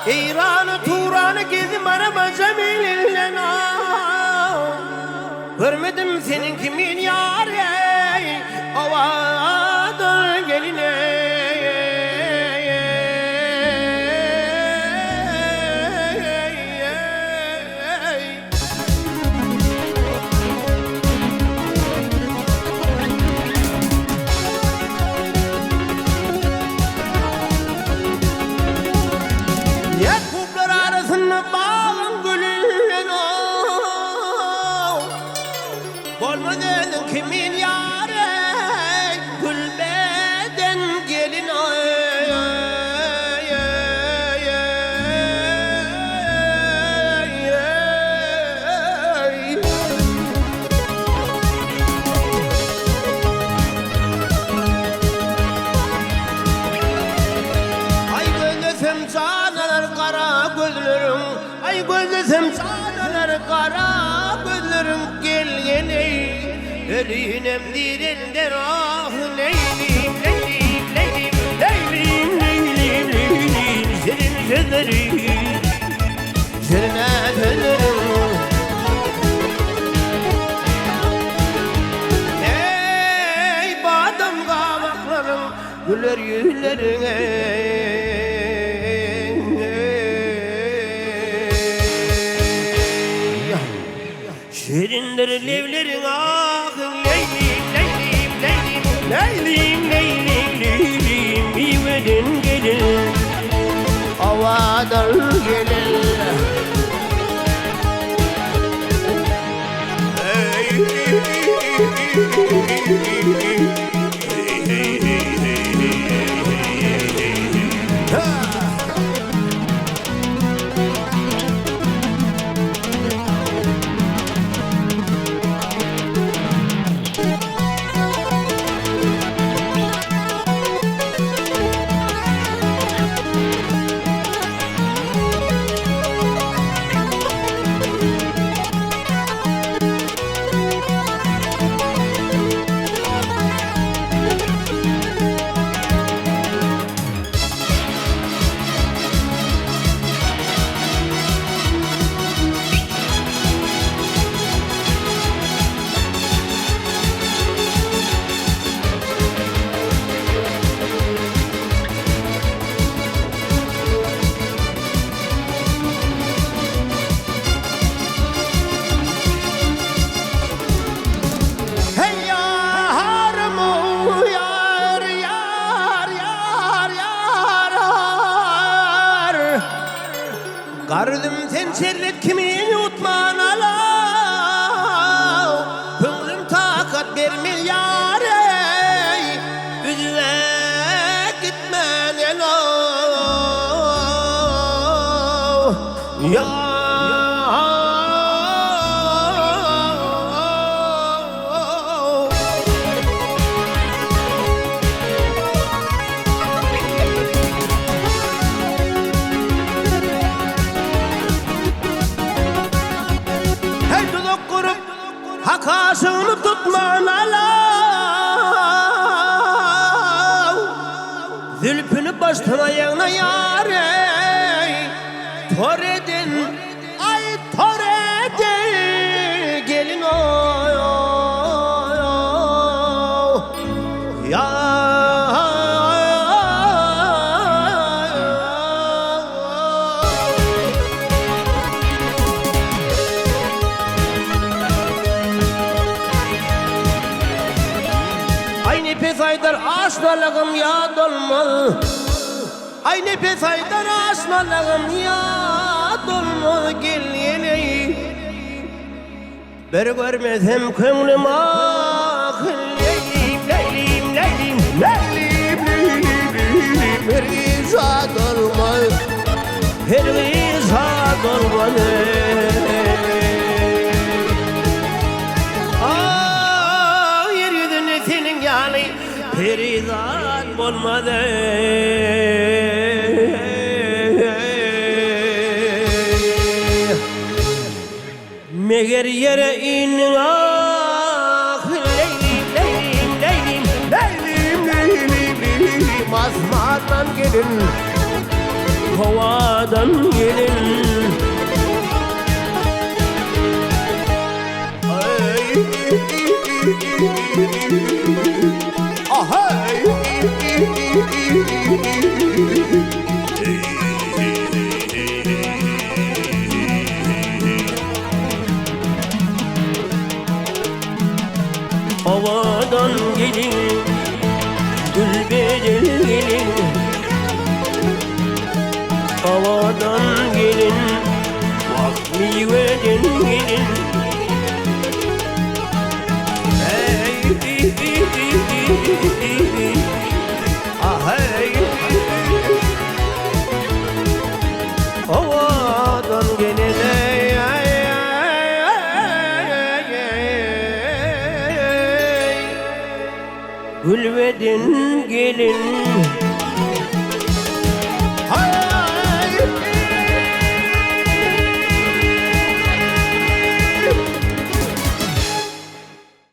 İran'ı Turan'ı gezim araba Cemil'le görmedim senin kimin yâri avadır geline. Yakuplar arasında bağın gülüyle bolmadın kimin yâri gülbeden gelin ay gözlesem çağlar kara gözlerim ay gözlesem çağlar kara gözlerim gel gele ölünem dirender ah leylim leylim leylim leylim leylim leylim senin gözlerin senin gözlerin ey badem kavaklarım güler yüzlerine şirindir levlerin ah leylim leylim leylim leylim leylim leylim İveden gelin avadan gelin Kardım sen şerret kimin yutman ala Hümrüm takat vermil yâre Üzüle gitmen elo Ya Hakasını tutman ala Zülfünü baştan ayağına yâre Töredin ay töredin gelin oy ya nefes aydar aşnalığım yad olmaz Ay nefes aydar aşnalığım yad olmaz Gel yine bir görmezem könlüm ah Leylim leylim leylim leylim leylim leylim Her izad olmaz Her izad olmaz Perizat olmadı Meğer yere inin ah Leylim leylim leylim leylim leylim leylim Asmadan gelin havadan gelin. Ahay. Havadan gelin, gülbeden gelin. Havadan gelin, bak meyveden gelin. Ahay. Havadan gelin ey, ey, ey, ey, ey. Gülbeden gelin.